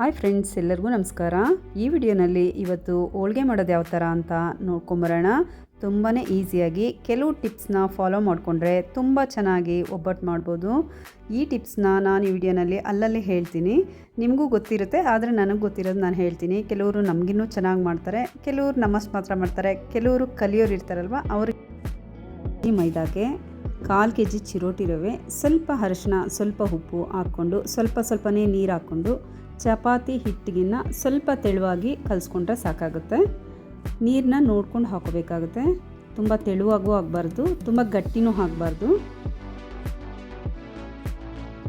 Hi friends, ಎಲ್ಲರಿಗೂ ನಮಸ್ಕಾರ. ಈ ವಿಡಿಯೋನಲ್ಲಿ ಇವತ್ತು ಹೋಳಿಗೆ ಮಾಡೋದು ಯಾವ ಥರ ಅಂತ ನೋಡ್ಕೊಂಬರೋಣ. ತುಂಬಾ ಈಸಿಯಾಗಿ ಕೆಲವು ಟಿಪ್ಸ್ನ ಫಾಲೋ ಮಾಡಿಕೊಂಡ್ರೆ ತುಂಬ ಚೆನ್ನಾಗಿ ಒಬ್ಬಟ್ಟು ಮಾಡ್ಬೋದು. ಈ ಟಿಪ್ಸ್ನ ನಾನು ಈ ವಿಡಿಯೋನಲ್ಲಿ ಅಲ್ಲಲ್ಲಿ ಹೇಳ್ತೀನಿ. ನಿಮಗೂ ಗೊತ್ತಿರುತ್ತೆ, ಆದರೆ ನನಗೆ ಗೊತ್ತಿರೋದು ನಾನು ಹೇಳ್ತೀನಿ. ಕೆಲವರು ನಮಗಿನ್ನೂ ಚೆನ್ನಾಗಿ ಮಾಡ್ತಾರೆ, ಕೆಲವರು ನಮ್ಮಷ್ಟು ಮಾತ್ರ ಮಾಡ್ತಾರೆ, ಕೆಲವರು ಕಲಿಯೋರು ಇರ್ತಾರಲ್ವ ಅವ್ರಿಗೆ. ಈ ಮೈದಾಗೆ 1/4 kg ಚಿರೋಟಿ ರವೆ, ಸ್ವಲ್ಪ ಅರಿಶಿನ, ಸ್ವಲ್ಪ ಉಪ್ಪು ಹಾಕ್ಕೊಂಡು ಸ್ವಲ್ಪನೇ ನೀರು ಹಾಕ್ಕೊಂಡು ಚಪಾತಿ ಹಿಟ್ಟಿಗಿನ್ನ ಸ್ವಲ್ಪ ತೆಳುವಾಗಿ ಕಲಿಸ್ಕೊಂಡ್ರೆ ಸಾಕಾಗುತ್ತೆ. ನೀರನ್ನ ನೋಡ್ಕೊಂಡು ಹಾಕೋಬೇಕಾಗುತ್ತೆ. ತುಂಬ ತೆಳುವಾಗೂ ಆಗಬಾರ್ದು, ತುಂಬ ಗಟ್ಟಿನೂ ಆಗಬಾರ್ದು.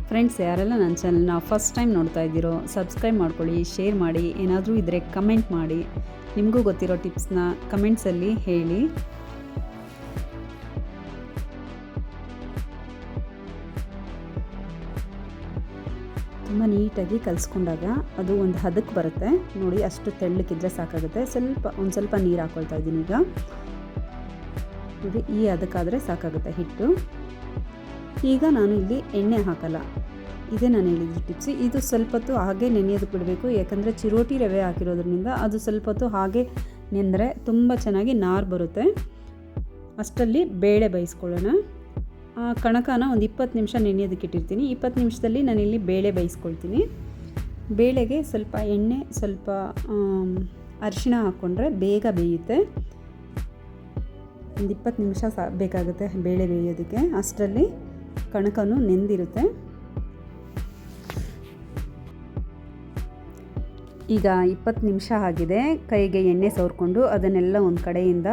ಫ್ರೆಂಡ್ಸ್, ಯಾರೆಲ್ಲ ನನ್ನ ಚಾನಲ್ನ ಫಸ್ಟ್ ಟೈಮ್ ನೋಡ್ತಾ ಇದ್ದೀರೋ ಸಬ್ಸ್ಕ್ರೈಬ್ ಮಾಡ್ಕೊಳ್ಳಿ, ಶೇರ್ ಮಾಡಿ, ಏನಾದರೂ ಇದ್ದರೆ ಕಮೆಂಟ್ ಮಾಡಿ. ನಿಮಗೂ ಗೊತ್ತಿರೋ ಟಿಪ್ಸ್ನ ಕಮೆಂಟ್ಸಲ್ಲಿ ಹೇಳಿ. ತುಂಬ ನೀಟಾಗಿ ಕಲಿಸ್ಕೊಂಡಾಗ ಅದು ಒಂದು ಹದಕ್ಕೆ ಬರುತ್ತೆ ನೋಡಿ. ಅಷ್ಟು ತೆಳ್ಳಕ್ಕಿದ್ರೆ ಸಾಕಾಗುತ್ತೆ. ಒಂದು ಸ್ವಲ್ಪ ನೀರು ಹಾಕ್ಕೊಳ್ತಾ ಇದ್ದೀನಿ ಈಗ ನೋಡಿ. ಈ ಹದಕ್ಕಾದರೆ ಸಾಕಾಗುತ್ತೆ ಹಿಟ್ಟು. ಈಗ ನಾನು ಇಲ್ಲಿ ಎಣ್ಣೆ ಹಾಕಲ್ಲ, ಇದೇ ನಾನು ಹೇಳಿದ ಟಿಪ್ಸ್. ಇದು ಸ್ವಲ್ಪ ಹೊತ್ತು ಹಾಗೆ ನೆನೆಯೋದಕ್ಕೆ ಬಿಡಬೇಕು, ಯಾಕಂದರೆ ಚಿರೋಟಿ ರವೆ ಹಾಕಿರೋದ್ರಿಂದ ಅದು ಸ್ವಲ್ಪ ಹೊತ್ತು ಹಾಗೆ ನೆಂದರೆ ತುಂಬ ಚೆನ್ನಾಗಿ ನಾರು ಬರುತ್ತೆ. ಅಷ್ಟರಲ್ಲಿ ಬೇಳೆ ಬೇಯಿಸ್ಕೊಳ್ಳೋಣ. ಕಣಕನ ಒಂದು 20 ನಿಮಿಷ ನೆನೆಯೋದಕ್ಕೆ ಇಟ್ಟಿರ್ತೀನಿ. 20 ನಿಮಿಷದಲ್ಲಿ ನಾನಿಲ್ಲಿ ಬೇಳೆ ಬೇಯಿಸ್ಕೊಳ್ತೀನಿ. ಬೇಳೆಗೆ ಸ್ವಲ್ಪ ಎಣ್ಣೆ, ಸ್ವಲ್ಪ ಅರಿಶಿಣ ಹಾಕ್ಕೊಂಡ್ರೆ ಬೇಗ ಬೇಯುತ್ತೆ. ಒಂದು 20 ನಿಮಿಷ ಬೇಕಾಗುತ್ತೆ ಬೇಳೆ ಬೇಯೋದಕ್ಕೆ. ಅಷ್ಟರಲ್ಲಿ ಕಣಕನೂ ನೆಂದಿರುತ್ತೆ. ಈಗ 20 ನಿಮಿಷ ಆಗಿದೆ. ಕೈಗೆ ಎಣ್ಣೆ ಸವರ್ಕೊಂಡು ಅದನ್ನೆಲ್ಲ ಒಂದು ಕಡೆಯಿಂದ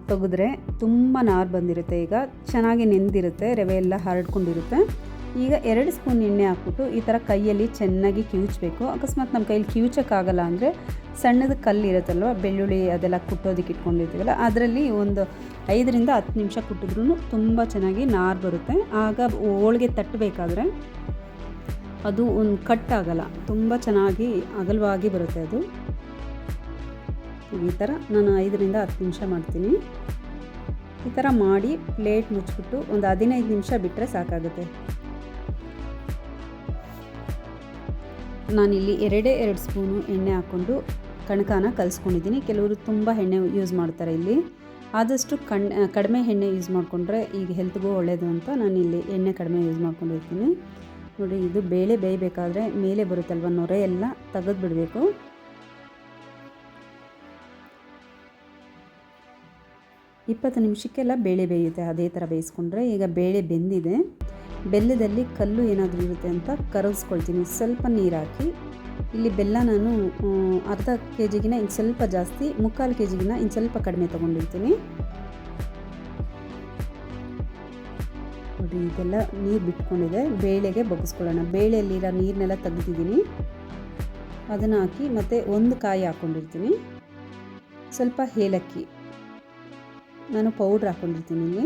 ತೆಗೆದ್ರೆ ತುಂಬ ನಾರು ಬಂದಿರುತ್ತೆ. ಈಗ ಚೆನ್ನಾಗಿ ನೆಂದಿರುತ್ತೆ, ರವೆ ಎಲ್ಲ ಹರಡ್ಕೊಂಡಿರುತ್ತೆ. ಈಗ 2 ಸ್ಪೂನ್ ಎಣ್ಣೆ ಹಾಕ್ಬಿಟ್ಟು ಈ ಥರ ಕೈಯಲ್ಲಿ ಚೆನ್ನಾಗಿ ಕಿವುಚಬೇಕು. ಅಕಸ್ಮಾತ್ ನಮ್ಮ ಕೈಯಲ್ಲಿ ಕಿವುಚಕ್ಕಾಗಲ್ಲ ಅಂದರೆ ಸಣ್ಣದ ಕಲ್ಲು ಇರುತ್ತಲ್ವ, ಬೆಳ್ಳುಳ್ಳಿ ಅದೆಲ್ಲ ಕುಟ್ಟೋದಕ್ಕೆ ಇಟ್ಕೊಂಡಿರ್ತೀವಲ್ಲ, ಅದರಲ್ಲಿ ಒಂದು 5 ರಿಂದ 10 ನಿಮಿಷ ಕುಟ್ಟಿದ್ರೂ ತುಂಬ ಚೆನ್ನಾಗಿ ನಾರು ಬರುತ್ತೆ. ಆಗ ಹೋಳಿಗೆ ತಟ್ಟಬೇಕಾದ್ರೆ ಅದು ಒಂದು ಕಟ್ಟಾಗಲ್ಲ, ತುಂಬ ಚೆನ್ನಾಗಿ ಅಗಲವಾಗಿ ಬರುತ್ತೆ ಅದು. ಈ ಥರ ನಾನು 5 ರಿಂದ 10 ನಿಮಿಷ ಮಾಡ್ತೀನಿ. ಈ ಥರ ಮಾಡಿ ಪ್ಲೇಟ್ ಮುಚ್ಚಿಬಿಟ್ಟು ಒಂದು 15 ನಿಮಿಷ ಬಿಟ್ಟರೆ ಸಾಕಾಗುತ್ತೆ. ನಾನಿಲ್ಲಿ 2 ಸ್ಪೂನು ಎಣ್ಣೆ ಹಾಕ್ಕೊಂಡು ಕಣಕನ ಕಲಿಸ್ಕೊಂಡಿದ್ದೀನಿ. ಕೆಲವರು ತುಂಬ ಎಣ್ಣೆ ಯೂಸ್ ಮಾಡ್ತಾರೆ. ಇಲ್ಲಿ ಆದಷ್ಟು ಕಡಿಮೆ ಎಣ್ಣೆ ಯೂಸ್ ಮಾಡಿಕೊಂಡ್ರೆ ಈಗ ಹೆಲ್ತ್ಗೂ ಒಳ್ಳೆಯದು ಅಂತ ನಾನಿಲ್ಲಿ ಎಣ್ಣೆ ಕಡಿಮೆ ಯೂಸ್ ಮಾಡ್ಕೊಂಡಿರ್ತೀನಿ ನೋಡಿ. ಇದು ಬೇಳೆ ಬೇಯಬೇಕಾದ್ರೆ ಮೇಲೆ ಬರುತ್ತಲ್ವ ನೊರೆ ಎಲ್ಲ ತೆಗೆದು ಬಿಡಬೇಕು. ಇಪ್ಪತ್ತು ನಿಮಿಷಕ್ಕೆಲ್ಲ ಬೇಳೆ ಬೇಯುತ್ತೆ. ಅದೇ ಥರ ಬೇಯಿಸ್ಕೊಂಡ್ರೆ ಈಗ ಬೇಳೆ ಬೆಂದಿದೆ. ಬೆಲ್ಲದಲ್ಲಿ ಕಲ್ಲು ಏನಾದರೂ ಇರುತ್ತೆ ಅಂತ ಕರಗಿಸ್ಕೊಳ್ತೀನಿ. ಸ್ವಲ್ಪ ನೀರು ಹಾಕಿ ಇಲ್ಲಿ ಬೆಲ್ಲ ನಾನು ಅರ್ಧ kgಗಿನ ಇನ್ನು ಸ್ವಲ್ಪ ಜಾಸ್ತಿ, 3/4 kgಗಿನ ಇನ್ನು ಸ್ವಲ್ಪ ಕಡಿಮೆ ತೊಗೊಂಡಿರ್ತೀನಿ ನೋಡಿ. ಇದೆಲ್ಲ ನೀರು ಬಿಟ್ಕೊಂಡಿದೆ. ಬೇಳೆಗೆ ಬಗ್ಗಿಸ್ಕೊಳ್ಳೋಣ. ಬೇಳೆಯಲ್ಲಿರೋ ನೀರನ್ನೆಲ್ಲ ತೆಗೆದಿದ್ದೀನಿ. ಅದನ್ನು ಹಾಕಿ ಮತ್ತು 1 ಕಾಯಿ ಹಾಕ್ಕೊಂಡಿರ್ತೀನಿ. ಸ್ವಲ್ಪ ಏಲಕ್ಕಿ ನಾನು ಪೌಡ್ರ್ ಹಾಕ್ಕೊಂಡಿರ್ತೀನಿ ಇಲ್ಲಿ.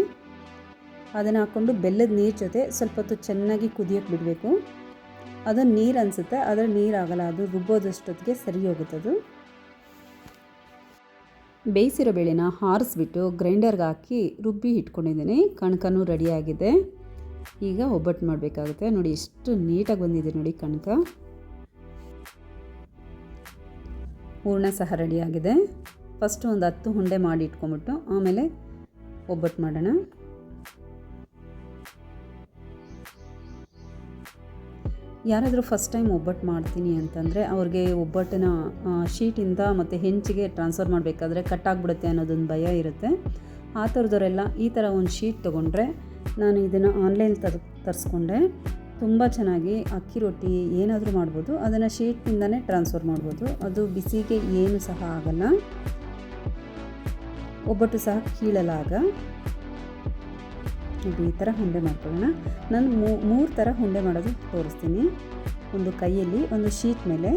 ಅದನ್ನು ಹಾಕ್ಕೊಂಡು ಬೆಲ್ಲದ ನೀರು ಜೊತೆ ಸ್ವಲ್ಪ ಹೊತ್ತು ಚೆನ್ನಾಗಿ ಕುದಿಯೋಕ್ಕೆ ಬಿಡಬೇಕು. ಅದು ನೀರು ಅನಿಸುತ್ತೆ, ಆದರೆ ನೀರಾಗಲ್ಲ, ಅದು ರುಬ್ಬೋದಷ್ಟೊತ್ತಿಗೆ ಸರಿ ಹೋಗುತ್ತದು. ಬೇಯಿಸಿರೋ ಬೇಳೆನ ಆರಿಸ್ಬಿಟ್ಟು ಗ್ರೈಂಡರ್ಗೆ ಹಾಕಿ ರುಬ್ಬಿ ಇಟ್ಕೊಂಡಿದ್ದೀನಿ. ಕಣಕನೂ ರೆಡಿಯಾಗಿದೆ. ಈಗ ಒಬ್ಬಟ್ಟು ಮಾಡಬೇಕಾಗುತ್ತೆ ನೋಡಿ. ಎಷ್ಟು ನೀಟಾಗಿ ಬಂದಿದೆ ನೋಡಿ ಕಣಕ. ಹೂರ್ಣ ಸಹ ರೆಡಿಯಾಗಿದೆ. ಫಸ್ಟು ಒಂದು 10 ಉಂಡೆ ಮಾಡಿ ಇಟ್ಕೊಂಬಿಟ್ಟು ಆಮೇಲೆ ಒಬ್ಬಟ್ಟು ಮಾಡೋಣ. ಯಾರಾದರೂ ಫಸ್ಟ್ ಟೈಮ್ ಒಬ್ಬಟ್ಟು ಮಾಡ್ತೀನಿ ಅಂತಂದರೆ ಅವ್ರಿಗೆ ಒಬ್ಬಟ್ಟಿನ ಶೀಟಿಂದ ಮತ್ತು ಹೆಂಚಿಗೆ ಟ್ರಾನ್ಸ್ಫರ್ ಮಾಡಬೇಕಾದ್ರೆ ಕಟ್ಟಾಗ್ಬಿಡುತ್ತೆ ಅನ್ನೋದೊಂದು ಭಯ ಇರುತ್ತೆ. ಆ ಥರದವರೆಲ್ಲ ಈ ಥರ ಒಂದು ಶೀಟ್ ತೊಗೊಂಡ್ರೆ, ನಾನು ಇದನ್ನು ಆನ್ಲೈನ್ ತರಿಸ್ಕೊಂಡೆ. ತುಂಬ ಚೆನ್ನಾಗಿ ಅಕ್ಕಿ ರೊಟ್ಟಿ ಏನಾದರೂ ಮಾಡ್ಬೋದು. ಅದನ್ನು ಶೀಟ್ನಿಂದನೇ ಟ್ರಾನ್ಸ್ಫರ್ ಮಾಡ್ಬೋದು. ಅದು ಬಿಸಿಗೆ ಏನು ಸಹ ಆಗಲ್ಲ. ಒಬ್ಬಟ್ಟು ಸಹ ಕೀಳಲ್ಲ ಆಗ. ಈ ಥರ ಉಂಡೆ ಮಾಡ್ಕೊಳ್ಳೋಣ. ನಾನು 3 ಥರ ಉಂಡೆ ಮಾಡೋದು ತೋರಿಸ್ತೀನಿ. ಒಂದು ಕೈಯಲ್ಲಿ, ಒಂದು ಶೀಟ್ ಮೇಲೆ,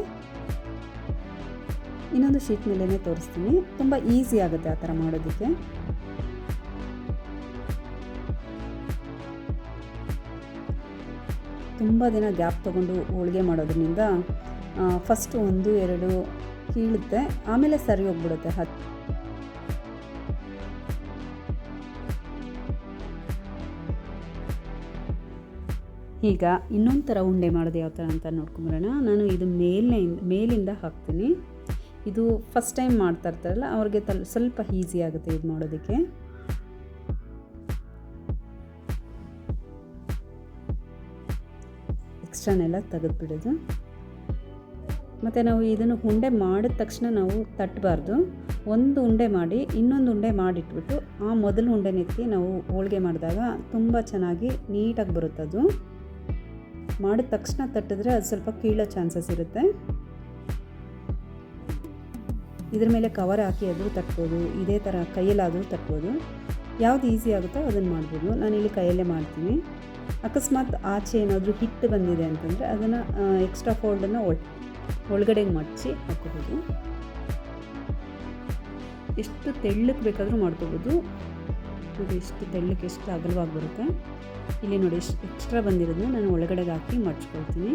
ಇನ್ನೊಂದು ಶೀಟ್ ಮೇಲೇ ತೋರಿಸ್ತೀನಿ. ತುಂಬ ಈಸಿ ಆಗುತ್ತೆ ಆ ಥರ ಮಾಡೋದಕ್ಕೆ. ತುಂಬ ದಿನ ಗ್ಯಾಪ್ ತೊಗೊಂಡು ಹೋಳಿಗೆ ಮಾಡೋದ್ರಿಂದ ಫಸ್ಟು 1-2 ಕೀಳುತ್ತೆ, ಆಮೇಲೆ ಸರಿ ಹೋಗ್ಬಿಡುತ್ತೆ. ಈಗ ಇನ್ನೊಂದು ಥರ ಉಂಡೆ ಮಾಡೋದು ಯಾವ ಥರ ಅಂತ ನೋಡ್ಕೊಂಬರೋಣ. ನಾನು ಇದು ಮೇಲಿಂದ ಹಾಕ್ತೀನಿ. ಇದು ಫಸ್ಟ್ ಟೈಮ್ ಮಾಡ್ತಾ ಇರ್ತಾರಲ್ಲ ಅವ್ರಿಗೆ ಸ್ವಲ್ಪ ಈಸಿ ಆಗುತ್ತೆ ಇದು ಮಾಡೋದಕ್ಕೆ. ಎಕ್ಸ್ಟ್ರಾನೆಲ್ಲ ತೆಗೆದುಬಿಡೋದು. ಮತ್ತು ನಾವು ಇದನ್ನು ಉಂಡೆ ಮಾಡಿದ ತಕ್ಷಣ ನಾವು ತಟ್ಟಬಾರ್ದು. ಒಂದು ಉಂಡೆ ಮಾಡಿ ಇನ್ನೊಂದು ಉಂಡೆ ಮಾಡಿಟ್ಬಿಟ್ಟು ಆ ಮೊದಲು ಉಂಡೆನೆತ್ತಿ ನಾವು ಹೋಳಿಗೆ ಮಾಡಿದಾಗ ತುಂಬ ಚೆನ್ನಾಗಿ ನೀಟಾಗಿ ಬರುತ್ತದು. ಮಾಡಿದ ತಕ್ಷಣ ತಟ್ಟಿದ್ರೆ ಅದು ಸ್ವಲ್ಪ ಕೀಳೋ ಚಾನ್ಸಸ್ ಇರುತ್ತೆ. ಇದ್ರ ಮೇಲೆ ಕವರ್ ಹಾಕಿ ಆದರೂ ತಟ್ಬೋದು, ಇದೇ ಥರ ಕೈಯಲ್ಲಾದರೂ ತಟ್ಬೋದು. ಯಾವುದು ಈಸಿ ಆಗುತ್ತೋ ಅದನ್ನು ಮಾಡ್ಬೋದು. ನಾನಿಲ್ಲಿ ಕೈಯಲ್ಲೇ ಮಾಡ್ತೀನಿ. ಅಕಸ್ಮಾತ್ ಆಚೆ ಏನಾದರೂ ಹಿಟ್ಟು ಬಂದಿದೆ ಅಂತಂದರೆ ಅದನ್ನು ಎಕ್ಸ್ಟ್ರಾ ಫೋಲ್ಡನ್ನು ಒಳಗಡೆಗೆ ಮಡಚಿ ಹಾಕೋಬೋದು. ಎಷ್ಟು ತೆಳ್ಳಕ್ಕೆ ಬೇಕಾದರೂ ಮಾಡ್ಕೋಬೋದು. ಇದು ಎಷ್ಟು ತೆಳ್ಳಕ್ಕೆ ಎಷ್ಟು ಅಗಲವಾಗಿ ಬರುತ್ತೆ. ಇಲ್ಲಿ ನೋಡಿ ಎಷ್ಟು ಎಕ್ಸ್ಟ್ರಾ ಬಂದಿರೋದನ್ನ ನಾನು ಒಳಗಡೆಗೆ ಹಾಕಿ ಮಡ್ಚ್ಕೊಳ್ತೀನಿ.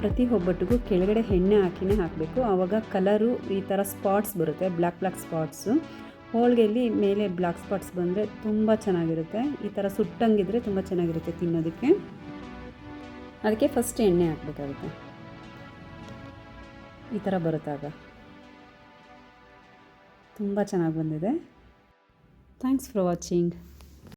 ಪ್ರತಿ ಒಬ್ಬಟ್ಟಿಗೂ ಕೆಳಗಡೆ ಎಣ್ಣೆ ಹಾಕಿನೇ ಹಾಕಬೇಕು. ಆವಾಗ ಕಲರು ಈ ಥರ ಸ್ಪಾಟ್ಸ್ ಬರುತ್ತೆ, ಬ್ಲ್ಯಾಕ್ ಸ್ಪಾಟ್ಸು. ಹೋಳಿಗೆಯಲ್ಲಿ ಮೇಲೆ ಬ್ಲ್ಯಾಕ್ ಸ್ಪಾಟ್ಸ್ ಬಂದರೆ ತುಂಬ ಚೆನ್ನಾಗಿರುತ್ತೆ. ಈ ಥರ ಸುಟ್ಟಂಗಿದ್ರೆ ತುಂಬ ಚೆನ್ನಾಗಿರುತ್ತೆ ತಿನ್ನೋದಕ್ಕೆ. ಅದಕ್ಕೆ ಫಸ್ಟ್ ಎಣ್ಣೆ ಹಾಕಬೇಕಾಗುತ್ತೆ. ಈ ಥರ ಬರುತ್ತಾಗ ತುಂಬ ಚೆನ್ನಾಗಿ ಬಂದಿದೆ. Thanks for watching.